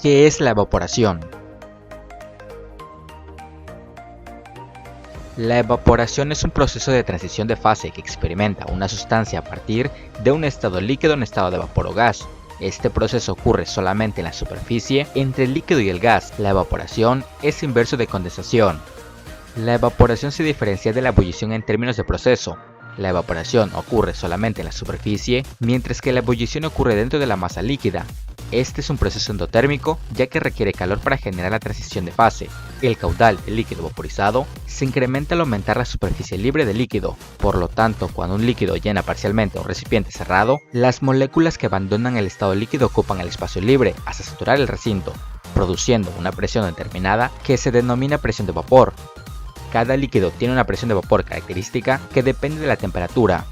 ¿Qué es la evaporación? La evaporación es un proceso de transición de fase que experimenta una sustancia a partir de un estado líquido a un estado de vapor o gas. Este proceso ocurre solamente en la superficie entre el líquido y el gas. La evaporación es inverso de condensación. La evaporación se diferencia de la ebullición en términos de proceso. La evaporación ocurre solamente en la superficie, mientras que la ebullición ocurre dentro de la masa líquida. Este es un proceso endotérmico, ya que requiere calor para generar la transición de fase. El caudal del líquido vaporizado se incrementa al aumentar la superficie libre del líquido. Por lo tanto, cuando un líquido llena parcialmente un recipiente cerrado, las moléculas que abandonan el estado líquido ocupan el espacio libre hasta saturar el recinto, produciendo una presión determinada que se denomina presión de vapor. Cada líquido tiene una presión de vapor característica que depende de la temperatura.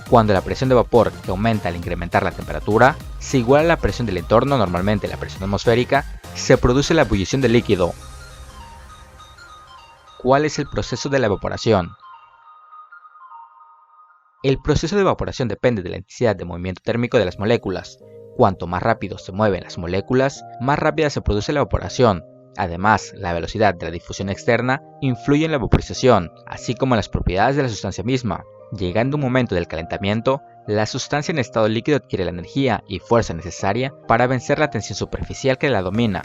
Cuando la presión de vapor, que aumenta al incrementar la temperatura, se iguala a la presión del entorno, normalmente la presión atmosférica, se produce la ebullición del líquido. ¿Cuál es el proceso de la evaporación? El proceso de evaporación depende de la intensidad de movimiento térmico de las moléculas. Cuanto más rápido se mueven las moléculas, más rápida se produce la evaporación. Además, la velocidad de la difusión externa influye en la vaporización, así como en las propiedades de la sustancia misma. Llegando un momento del calentamiento, la sustancia en estado líquido adquiere la energía y fuerza necesaria para vencer la tensión superficial que la domina.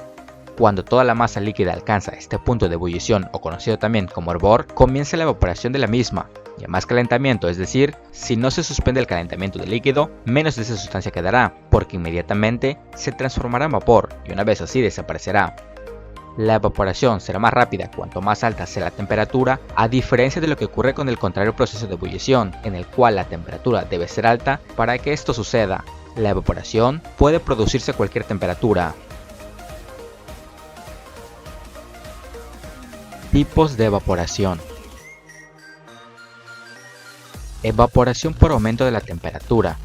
Cuando toda la masa líquida alcanza este punto de ebullición, o conocido también como hervor, comienza la evaporación de la misma. Y a más calentamiento, es decir, si no se suspende el calentamiento del líquido, menos de esa sustancia quedará, porque inmediatamente se transformará en vapor y una vez así desaparecerá. La evaporación será más rápida cuanto más alta sea la temperatura, a diferencia de lo que ocurre con el contrario proceso de ebullición, en el cual la temperatura debe ser alta para que esto suceda. La evaporación puede producirse a cualquier temperatura. Tipos de evaporación. Evaporación por aumento de la temperatura.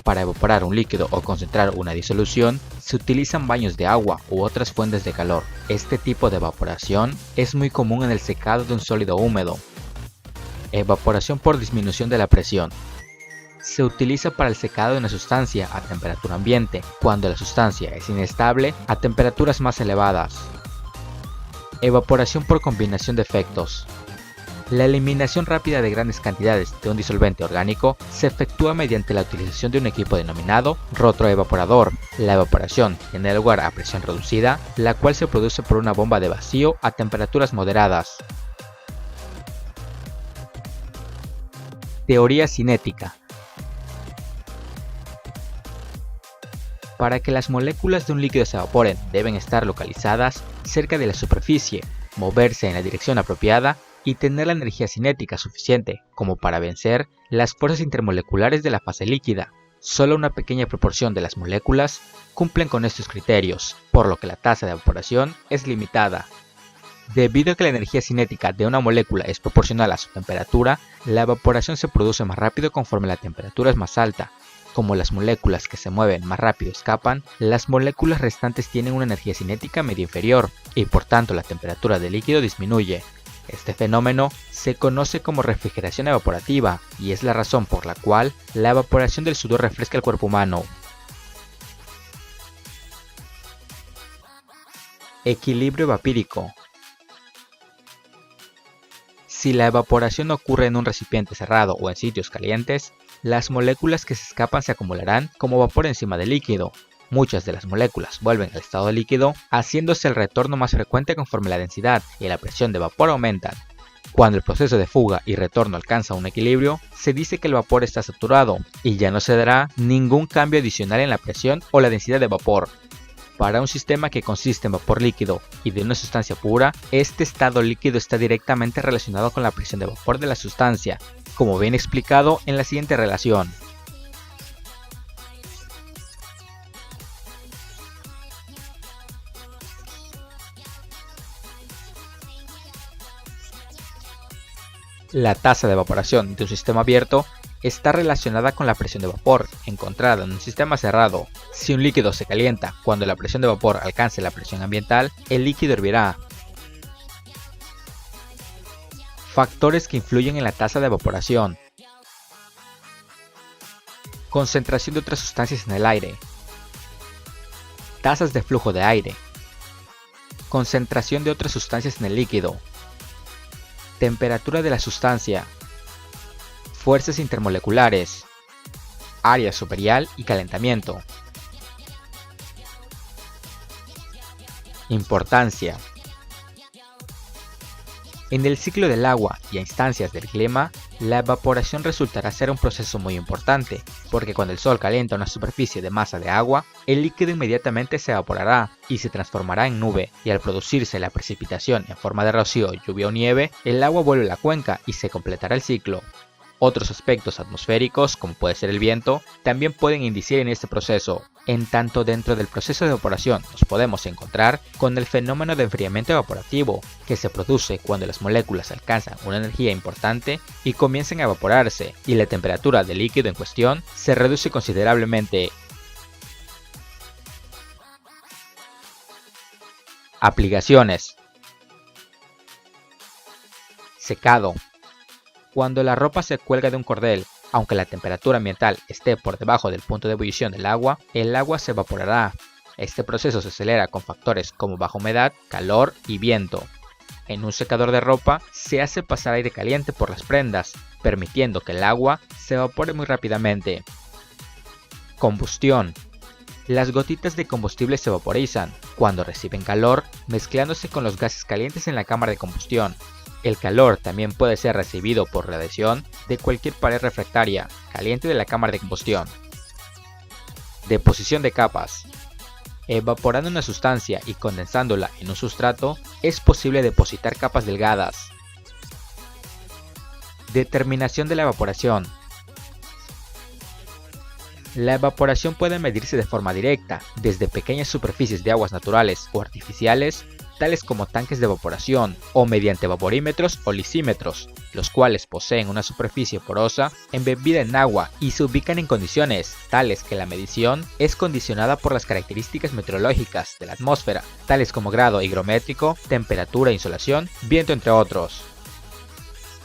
Para evaporar un líquido o concentrar una disolución, se utilizan baños de agua u otras fuentes de calor. Este tipo de evaporación es muy común en el secado de un sólido húmedo. Evaporación por disminución de la presión. Se utiliza para el secado de una sustancia a temperatura ambiente, cuando la sustancia es inestable a temperaturas más elevadas. Evaporación por combinación de efectos. La eliminación rápida de grandes cantidades de un disolvente orgánico se efectúa mediante la utilización de un equipo denominado retroevaporador. La evaporación tiene lugar a presión reducida, la cual se produce por una bomba de vacío a temperaturas moderadas. Teoría cinética. Para que las moléculas de un líquido se evaporen, deben estar localizadas cerca de la superficie, moverse en la dirección apropiada y tener la energía cinética suficiente como para vencer las fuerzas intermoleculares de la fase líquida. Solo una pequeña proporción de las moléculas cumplen con estos criterios, por lo que la tasa de evaporación es limitada. Debido a que la energía cinética de una molécula es proporcional a su temperatura, la evaporación se produce más rápido conforme la temperatura es más alta. Como las moléculas que se mueven más rápido escapan, las moléculas restantes tienen una energía cinética medio inferior y por tanto la temperatura del líquido disminuye. Este fenómeno se conoce como refrigeración evaporativa y es la razón por la cual la evaporación del sudor refresca el cuerpo humano. Equilibrio vapírico. Si la evaporación ocurre en un recipiente cerrado o en sitios calientes, las moléculas que se escapan se acumularán como vapor encima del líquido. Muchas de las moléculas vuelven al estado líquido, haciéndose el retorno más frecuente conforme la densidad y la presión de vapor aumentan. Cuando el proceso de fuga y retorno alcanza un equilibrio, se dice que el vapor está saturado y ya no se dará ningún cambio adicional en la presión o la densidad de vapor. Para un sistema que consiste en vapor líquido y de una sustancia pura, este estado líquido está directamente relacionado con la presión de vapor de la sustancia, como bien explicado en la siguiente relación. La tasa de evaporación de un sistema abierto está relacionada con la presión de vapor encontrada en un sistema cerrado. Si un líquido se calienta cuando la presión de vapor alcance la presión ambiental, el líquido hervirá. Factores que influyen en la tasa de evaporación. Concentración de otras sustancias en el aire. tasas de flujo de aire, concentración de otras sustancias en el líquido, temperatura de la sustancia, fuerzas intermoleculares, área superior y calentamiento. Importancia. En el ciclo del agua y a instancias del clima, la evaporación resultará ser un proceso muy importante, porque cuando el sol calienta una superficie de masa de agua, el líquido inmediatamente se evaporará y se transformará en nube, y al producirse la precipitación en forma de rocío, lluvia o nieve, el agua vuelve a la cuenca y se completará el ciclo. Otros aspectos atmosféricos, como puede ser el viento, también pueden incidir en este proceso. En tanto, dentro del proceso de evaporación nos podemos encontrar con el fenómeno de enfriamiento evaporativo, que se produce cuando las moléculas alcanzan una energía importante y comienzan a evaporarse, y la temperatura del líquido en cuestión se reduce considerablemente. Aplicaciones. Secado. Cuando la ropa se cuelga de un cordel, aunque la temperatura ambiental esté por debajo del punto de ebullición del agua, el agua se evaporará. Este proceso se acelera con factores como baja humedad, calor y viento. En un secador de ropa se hace pasar aire caliente por las prendas, permitiendo que el agua se evapore muy rápidamente. Combustión. Las gotitas de combustible se vaporizan cuando reciben calor, mezclándose con los gases calientes en la cámara de combustión. El calor también puede ser recibido por radiación de cualquier pared refractaria caliente de la cámara de combustión. Deposición de capas. Evaporando una sustancia y condensándola en un sustrato, es posible depositar capas delgadas. Determinación de la evaporación. La evaporación puede medirse de forma directa, desde pequeñas superficies de aguas naturales o artificiales, tales como tanques de evaporación, o mediante vaporímetros o lisímetros, los cuales poseen una superficie porosa embebida en agua y se ubican en condiciones tales que la medición es condicionada por las características meteorológicas de la atmósfera, tales como grado higrométrico, temperatura, insolación, viento, entre otros.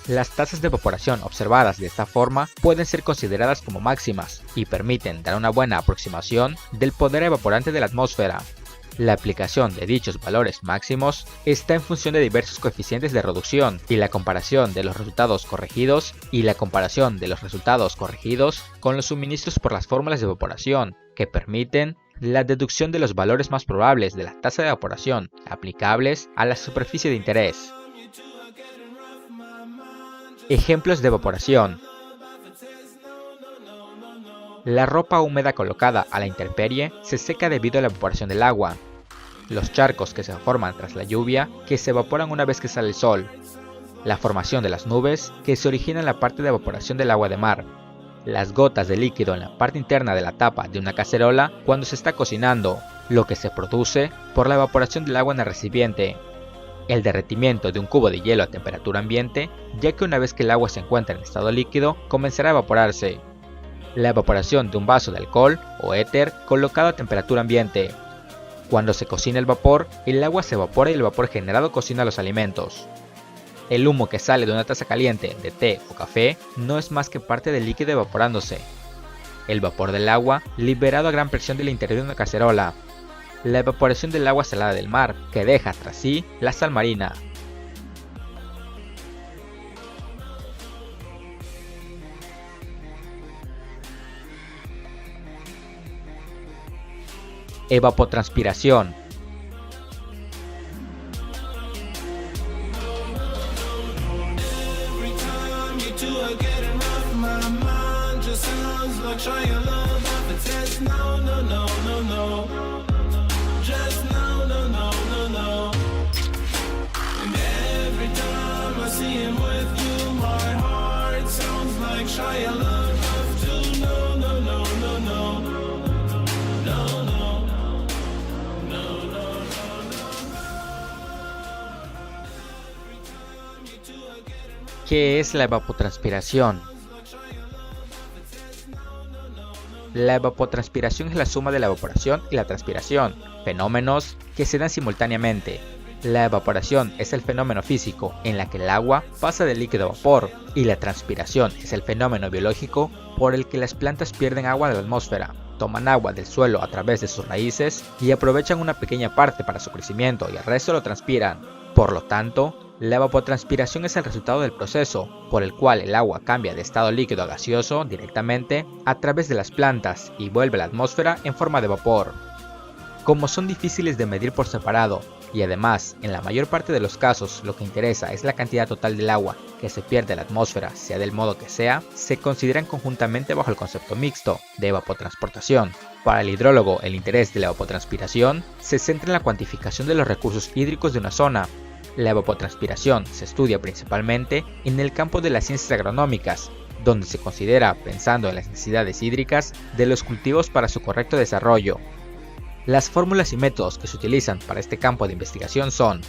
Las tasas de evaporación observadas de esta forma pueden ser consideradas como máximas y permiten dar una buena aproximación del poder evaporante de la atmósfera. La aplicación de dichos valores máximos está en función de diversos coeficientes de reducción y la comparación de los resultados corregidos con los suministros por las fórmulas de evaporación, que permiten la deducción de los valores más probables de la tasa de evaporación aplicables a la superficie de interés. Ejemplos de evaporación. La ropa húmeda colocada a la intemperie se seca debido a la evaporación del agua. Los charcos que se forman tras la lluvia, que se evaporan una vez que sale el sol. La formación de las nubes, que se origina en la parte de evaporación del agua de mar. Las gotas de líquido en la parte interna de la tapa de una cacerola cuando se está cocinando, lo que se produce por la evaporación del agua en el recipiente. El derretimiento de un cubo de hielo a temperatura ambiente, ya que una vez que el agua se encuentra en estado líquido, comenzará a evaporarse. La evaporación de un vaso de alcohol o éter colocado a temperatura ambiente. Cuando se cocina el vapor, el agua se evapora y el vapor generado cocina los alimentos. El humo que sale de una taza caliente de té o café no es más que parte del líquido evaporándose. El vapor del agua liberado a gran presión del interior de una cacerola. La evaporación del agua salada del mar, que deja tras sí la sal marina. Evapotranspiración. ¿Qué es la evapotranspiración? La evapotranspiración es la suma de la evaporación y la transpiración, fenómenos que se dan simultáneamente. La evaporación es el fenómeno físico en la que el agua pasa del líquido a vapor, y la transpiración es el fenómeno biológico por el que las plantas pierden agua de la atmósfera. toman agua del suelo a través de sus raíces y aprovechan una pequeña parte para su crecimiento y el resto lo transpiran. Por lo tanto, la evapotranspiración es el resultado del proceso por el cual el agua cambia de estado líquido a gaseoso directamente a través de las plantas y vuelve a la atmósfera en forma de vapor. Como son difíciles de medir por separado y además en la mayor parte de los casos lo que interesa es la cantidad total del agua que se pierde en la atmósfera, sea del modo que sea, se consideran conjuntamente bajo el concepto mixto de evapotransportación. Para el hidrólogo, el interés de la evapotranspiración se centra en la cuantificación de los recursos hídricos de una zona. La evapotranspiración se estudia principalmente en el campo de las ciencias agronómicas, donde se considera pensando en las necesidades hídricas de los cultivos para su correcto desarrollo. Las fórmulas y métodos que se utilizan para este campo de investigación son: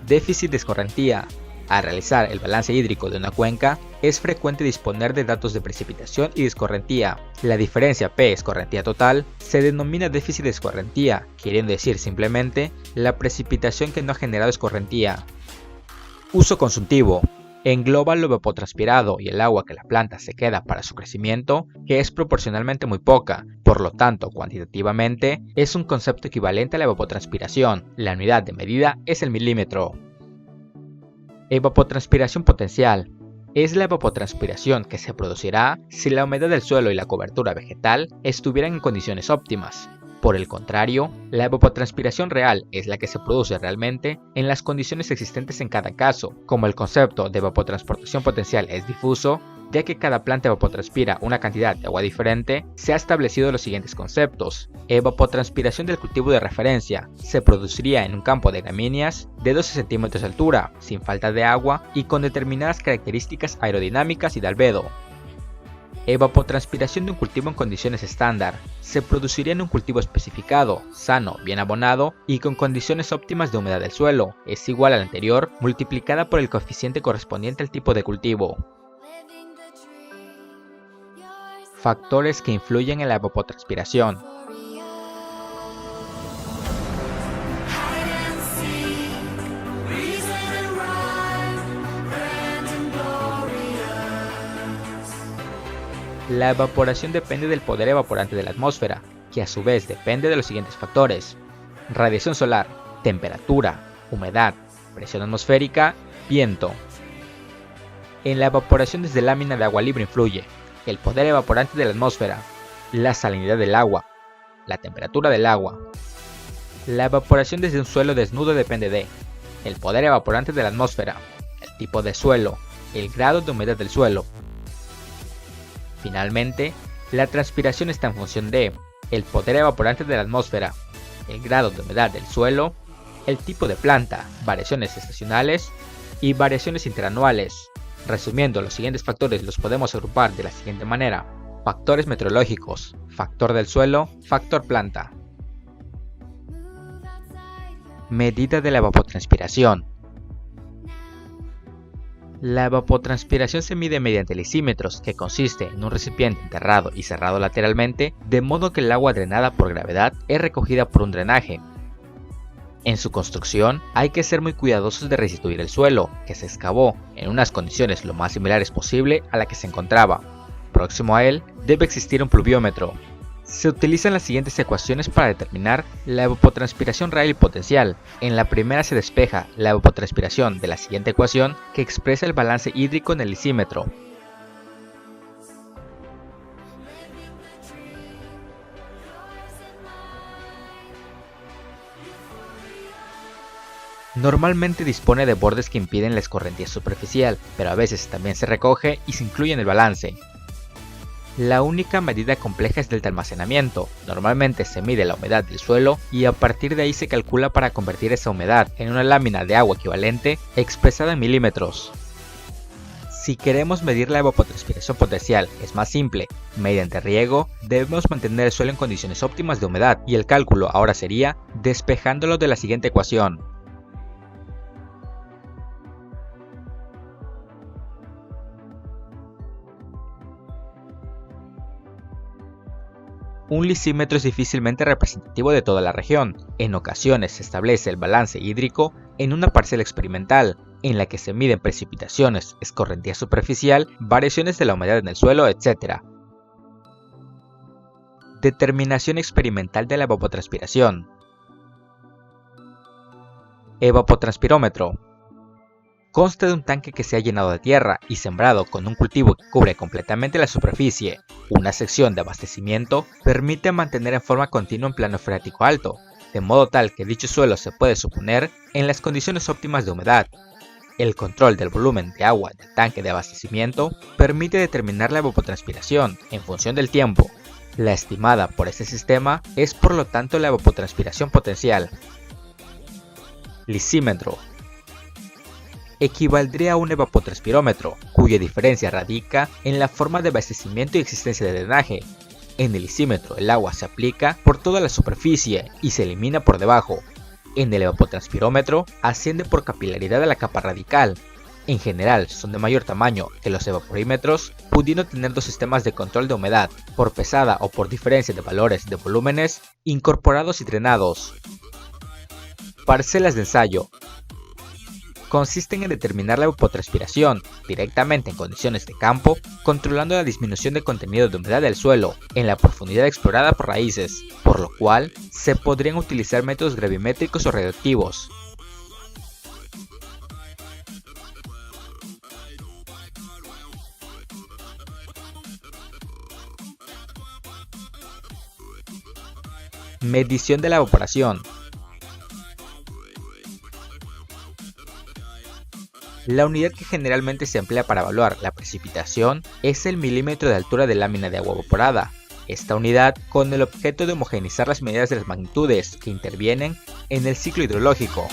déficit de escorrentía. Al realizar el balance hídrico de una cuenca, es frecuente disponer de datos de precipitación y de escorrentía. La diferencia P escorrentía total se denomina déficit de escorrentía, queriendo decir simplemente la precipitación que no ha generado escorrentía. Uso consultivo. Engloba lo evapotranspirado y el agua que la planta se queda para su crecimiento, que es proporcionalmente muy poca, por lo tanto, cuantitativamente, es un concepto equivalente a la evapotranspiración. La unidad de medida es el milímetro. Evapotranspiración potencial. Es la evapotranspiración que se producirá si la humedad del suelo y la cobertura vegetal estuvieran en condiciones óptimas. Por el contrario, la evapotranspiración real es la que se produce realmente en las condiciones existentes en cada caso. Como el concepto de evapotransportación potencial es difuso, ya que cada planta evapotranspira una cantidad de agua diferente, se ha establecido los siguientes conceptos. Evapotranspiración del cultivo de referencia. Se produciría en un campo de gramíneas de 12 centímetros de altura, sin falta de agua y con determinadas características aerodinámicas y de albedo. Evapotranspiración de un cultivo en condiciones estándar. Se produciría en un cultivo especificado, sano, bien abonado y con condiciones óptimas de humedad del suelo. Es igual a la anterior multiplicada por el coeficiente correspondiente al tipo de cultivo. Factores que influyen en la evapotranspiración. La evaporación depende del poder evaporante de la atmósfera, que a su vez depende de los siguientes factores: radiación solar, temperatura, humedad, presión atmosférica, viento. En la evaporación desde lámina de agua libre influye el poder evaporante de la atmósfera, la salinidad del agua, la temperatura del agua. La evaporación desde un suelo desnudo depende de el poder evaporante de la atmósfera, el tipo de suelo, el grado de humedad del suelo. Finalmente, la transpiración está en función de el poder evaporante de la atmósfera, el grado de humedad del suelo, el tipo de planta, variaciones estacionales y variaciones interanuales. Resumiendo, los siguientes factores los podemos agrupar de la siguiente manera: factores meteorológicos, factor del suelo, factor planta. Medida de la evapotranspiración. La evapotranspiración se mide mediante lisímetros, que consiste en un recipiente enterrado y cerrado lateralmente, de modo que el agua drenada por gravedad es recogida por un drenaje. En su construcción hay que ser muy cuidadosos de restituir el suelo, que se excavó en unas condiciones lo más similares posible a la que se encontraba. Próximo a él debe existir un pluviómetro. Se utilizan las siguientes ecuaciones para determinar la evapotranspiración real y potencial. En la primera se despeja la evapotranspiración de la siguiente ecuación, que expresa el balance hídrico en el lisímetro. Normalmente dispone de bordes que impiden la escorrentía superficial, pero a veces también se recoge y se incluye en el balance. La única medida compleja es del almacenamiento. Normalmente se mide la humedad del suelo y a partir de ahí se calcula para convertir esa humedad en una lámina de agua equivalente expresada en milímetros. Si queremos medir la evapotranspiración potencial, es más simple. Mediante riego, debemos mantener el suelo en condiciones óptimas de humedad y el cálculo ahora sería despejándolo de la siguiente ecuación. Un lisímetro es difícilmente representativo de toda la región. En ocasiones se establece el balance hídrico en una parcela experimental, en la que se miden precipitaciones, escorrentía superficial, variaciones de la humedad en el suelo, etc. Determinación experimental de la evapotranspiración. Evapotranspirómetro. Consta de un tanque que se ha llenado de tierra y sembrado con un cultivo que cubre completamente la superficie. Una sección de abastecimiento permite mantener en forma continua un plano freático alto, de modo tal que dicho suelo se puede suponer en las condiciones óptimas de humedad. El control del volumen de agua del tanque de abastecimiento permite determinar la evapotranspiración en función del tiempo. La estimada por este sistema es por lo tanto la evapotranspiración potencial. Lisímetro. Equivaldría a un evapotranspirómetro, cuya diferencia radica en la forma de abastecimiento y existencia de drenaje. En el lisímetro el agua se aplica por toda la superficie y se elimina por debajo. En el evapotranspirómetro asciende por capilaridad a la capa radical. En general son de mayor tamaño que los evaporímetros, pudiendo tener dos sistemas de control de humedad, por pesada o por diferencia de valores de volúmenes, incorporados y drenados. Parcelas de ensayo. Consisten en determinar la evapotranspiración directamente en condiciones de campo, controlando la disminución de contenido de humedad del suelo en la profundidad explorada por raíces, por lo cual se podrían utilizar métodos gravimétricos o radioactivos. Medición de la evaporación. La unidad que generalmente se emplea para evaluar la precipitación es el milímetro de altura de lámina de agua evaporada. Esta unidad con el objeto de homogeneizar las medidas de las magnitudes que intervienen en el ciclo hidrológico.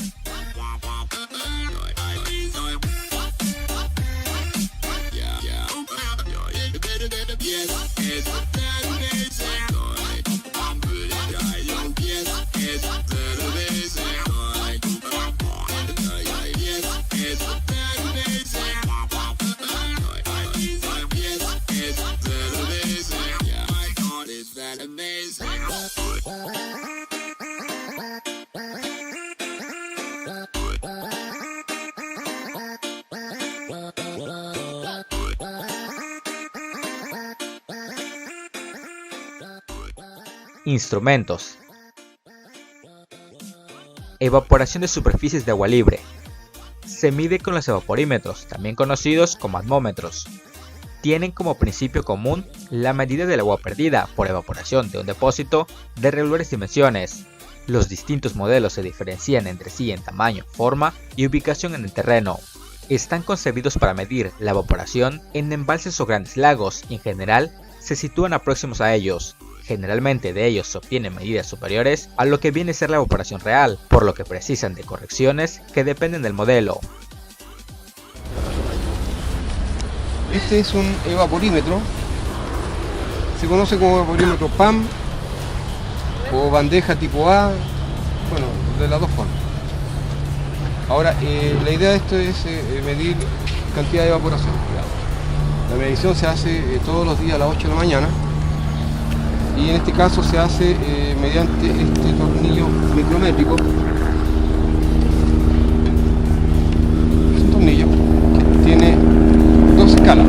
Instrumentos. Evaporación de superficies de agua libre. Se mide con los evaporímetros, también conocidos como atmómetros. Tienen como principio común la medida del agua perdida por evaporación de un depósito de regulares dimensiones. Los distintos modelos se diferencian entre sí en tamaño, forma y ubicación en el terreno. Están concebidos para medir la evaporación en embalses o grandes lagos y en general se sitúan próximos a ellos. Generalmente de ellos se obtienen medidas superiores a lo que viene a ser la evaporación real, por lo que precisan de correcciones que dependen del modelo. Este es un evaporímetro, se conoce como evaporímetro PAM o bandeja tipo A, bueno, de las dos formas. Ahora, la idea de esto es medir cantidad de evaporación. La medición se hace todos los días a las 8 de la mañana y en este caso se hace mediante este tornillo micrométrico. Es un tornillo que tiene dos escalas.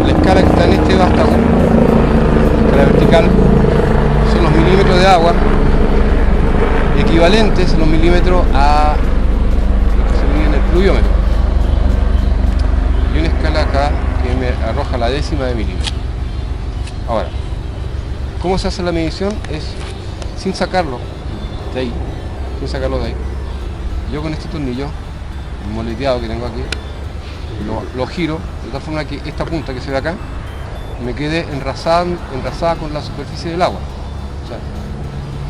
La escala que está en este vástago, la escala vertical, son los milímetros de agua equivalentes a los milímetros a lo que se mide en el pluviómetro. Y una escala acá que me arroja la décima de milímetro. Ahora, ¿cómo se hace la medición? Es sin sacarlo de ahí, Yo con este tornillo moleteado que tengo aquí, lo giro de tal forma que esta punta que se ve acá me quede enrasada con la superficie del agua. O sea,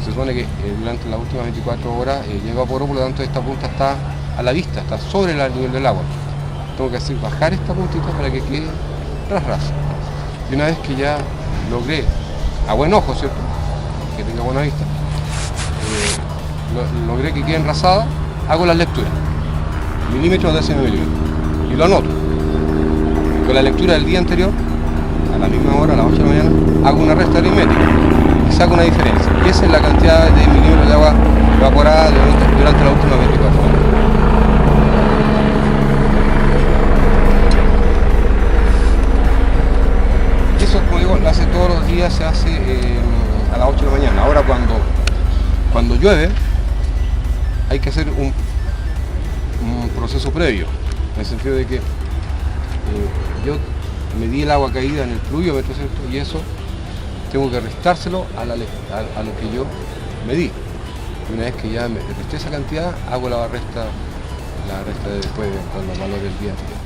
se supone que durante las últimas 24 horas evaporó, por lo tanto esta punta está a la vista, está sobre el nivel del agua. Tengo que hacer bajar esta puntita para que quede ras. Y una vez que ya logré, a buen ojo, ¿cierto?, que tenga buena vista, logré que quede enrasada, hago las lecturas, milímetros, décimo milímetro, y lo anoto. Con la lectura del día anterior, a la misma hora, a las 8 de la mañana, hago una resta aritmética y saco una diferencia. Y esa es la cantidad de milímetros de agua evaporada durante las últimas 24 horas. Eso, como digo, lo hace todos los días. llueve, hay que hacer un proceso previo, en el sentido de que yo medí el agua caída en el pluviómetro, ¿cierto? Y eso tengo que restárselo a lo que yo medí. Y una vez que ya me resté esa cantidad, hago la resta de después con los valores del día anterior.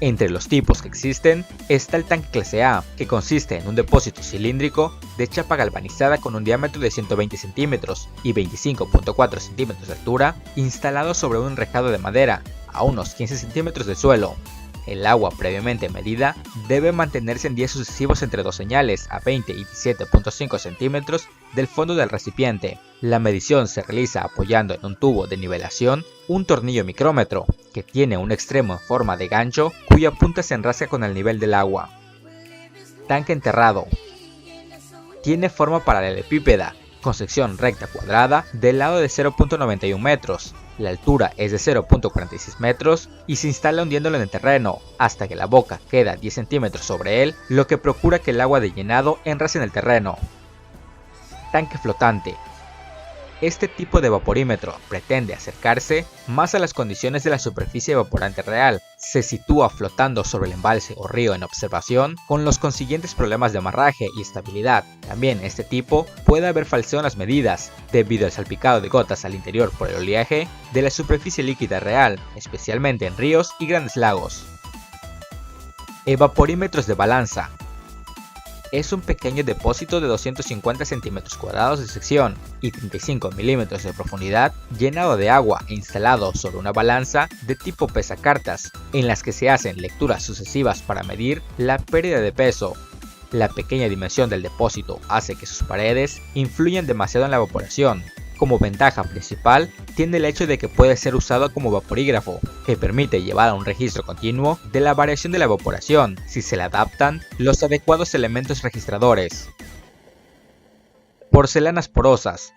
Entre los tipos que existen está el tanque clase A, que consiste en un depósito cilíndrico de chapa galvanizada con un diámetro de 120 centímetros y 25.4 centímetros de altura, instalado sobre un enrejado de madera a unos 15 centímetros del suelo. El agua previamente medida debe mantenerse en días sucesivos entre dos señales a 20 y 17.5 centímetros del fondo del recipiente. La medición se realiza apoyando en un tubo de nivelación un tornillo micrómetro, que tiene un extremo en forma de gancho cuya punta se enrasca con el nivel del agua. Tanque enterrado. Tiene forma paralelepípeda, con sección recta cuadrada del lado de 0.91 metros. La altura es de 0.46 metros y se instala hundiéndolo en el terreno hasta que la boca queda 10 centímetros sobre él, lo que procura que el agua de llenado enrase en el terreno. Tanque flotante. Este tipo de vaporímetro pretende acercarse más a las condiciones de la superficie evaporante real. Se sitúa flotando sobre el embalse o río en observación, con los consiguientes problemas de amarraje y estabilidad. También este tipo puede haber falseo en las medidas, debido al salpicado de gotas al interior por el oleaje de la superficie líquida real, especialmente en ríos y grandes lagos. Evaporímetros de balanza. Es un pequeño depósito de 250 centímetros cuadrados de sección y 35 milímetros de profundidad, llenado de agua e instalado sobre una balanza de tipo pesacartas, en las que se hacen lecturas sucesivas para medir la pérdida de peso. La pequeña dimensión del depósito hace que sus paredes influyan demasiado en la evaporación. Como ventaja principal, tiene el hecho de que puede ser usado como vaporígrafo, que permite llevar un registro continuo de la variación de la evaporación si se le adaptan los adecuados elementos registradores. Porcelanas porosas.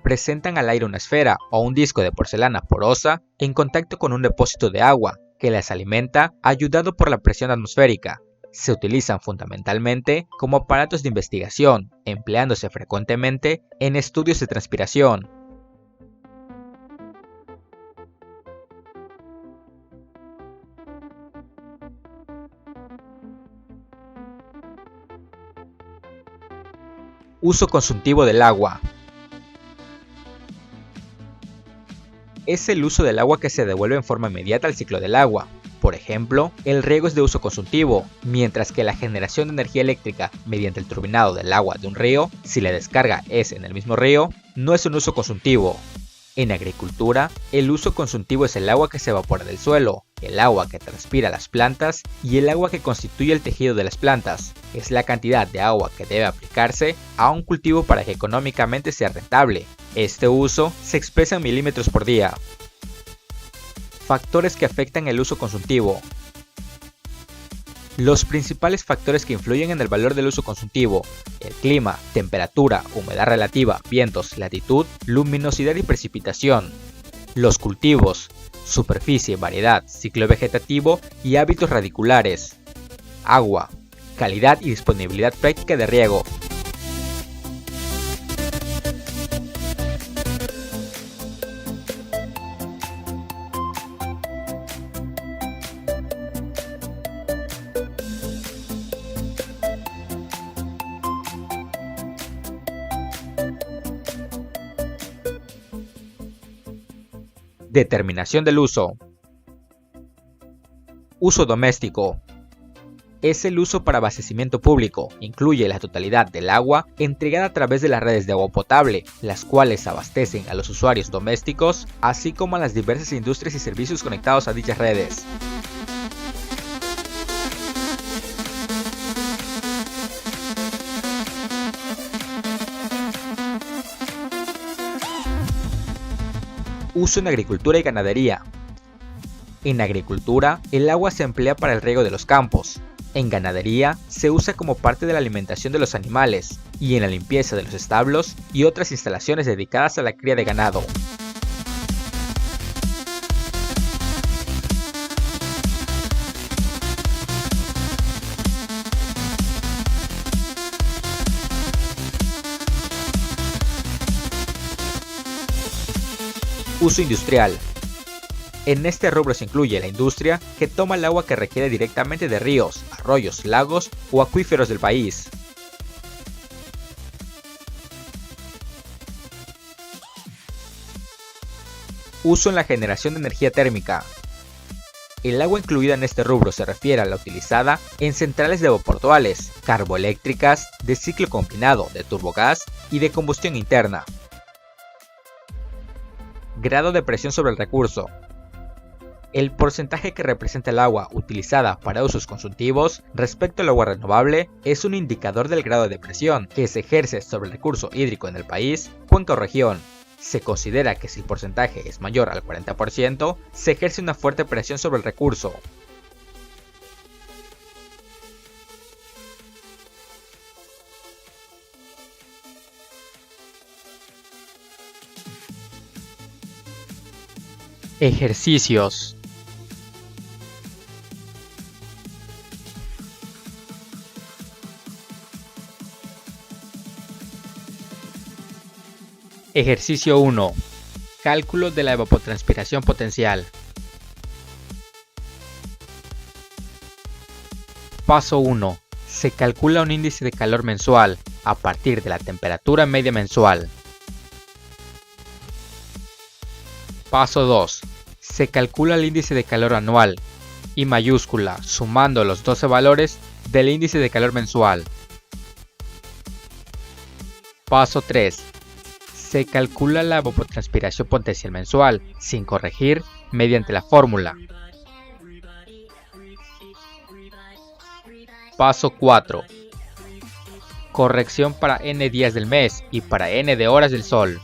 Presentan al aire una esfera o un disco de porcelana porosa en contacto con un depósito de agua que las alimenta ayudado por la presión atmosférica. Se utilizan fundamentalmente como aparatos de investigación, empleándose frecuentemente en estudios de transpiración. Uso consultivo del agua. Es el uso del agua que se devuelve en forma inmediata al ciclo del agua. Por ejemplo, el riego es de uso consultivo, mientras que la generación de energía eléctrica mediante el turbinado del agua de un río, si la descarga es en el mismo río, no es un uso consultivo. En agricultura, el uso consultivo es el agua que se evapora del suelo, el agua que transpira las plantas y el agua que constituye el tejido de las plantas. Es la cantidad de agua que debe aplicarse a un cultivo para que económicamente sea rentable. Este uso se expresa en milímetros por día. Factores que afectan el uso consultivo. Los principales factores que influyen en el valor del uso consultivo: el clima, temperatura, humedad relativa, vientos, latitud, luminosidad y precipitación. Los cultivos: superficie, variedad, ciclo vegetativo y hábitos radiculares. Agua: calidad y disponibilidad práctica de riego. Determinación del uso. Uso doméstico. Es el uso para abastecimiento público. Incluye la totalidad del agua entregada a través de las redes de agua potable, las cuales abastecen a los usuarios domésticos, así como a las diversas industrias y servicios conectados a dichas redes. Uso en agricultura y ganadería. En agricultura, el agua se emplea para el riego de los campos. En ganadería, se usa como parte de la alimentación de los animales y en la limpieza de los establos y otras instalaciones dedicadas a la cría de ganado. Uso industrial. En este rubro se incluye la industria que toma el agua que requiere directamente de ríos, arroyos, lagos o acuíferos del país. Uso en la generación de energía térmica. El agua incluida en este rubro se refiere a la utilizada en centrales de vapor duales, carboeléctricas, de ciclo combinado, de turbogás y de combustión interna. Grado de presión sobre el recurso. El porcentaje que representa el agua utilizada para usos consultivos respecto al agua renovable es un indicador del grado de presión que se ejerce sobre el recurso hídrico en el país, cuenca o región. Se considera que si el porcentaje es mayor al 40%, se ejerce una fuerte presión sobre el recurso. Ejercicios. Ejercicio 1. Cálculo de la evapotranspiración potencial. Paso 1. Se calcula un índice de calor mensual a partir de la temperatura media mensual. Paso 2. Se calcula el índice de calor anual, I mayúscula, sumando los 12 valores del índice de calor mensual. Paso 3. Se calcula la evapotranspiración potencial mensual, sin corregir, mediante la fórmula. Paso 4. Corrección para n días del mes y para n de horas del sol.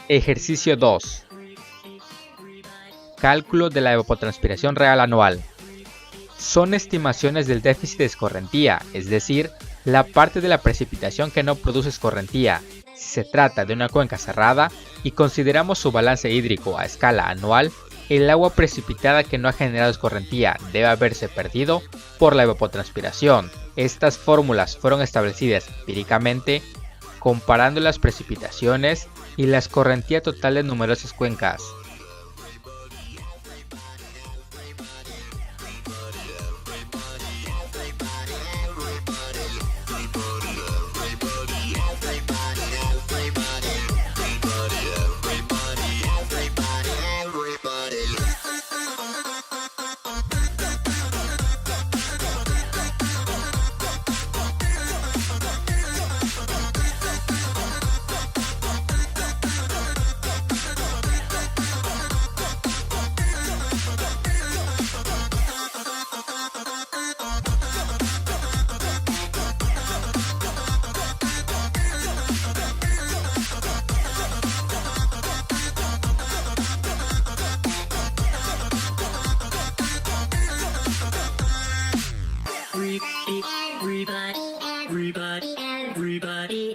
Ejercicio 2. Cálculo de la evapotranspiración real anual. Son estimaciones del déficit de escorrentía, es decir, la parte de la precipitación que no produce escorrentía, si se trata de una cuenca cerrada y consideramos su balance hídrico a escala anual. El agua precipitada que no ha generado escorrentía debe haberse perdido por la evapotranspiración. Estas fórmulas fueron establecidas empíricamente comparando las precipitaciones y la escorrentía total de numerosas cuencas. Everybody.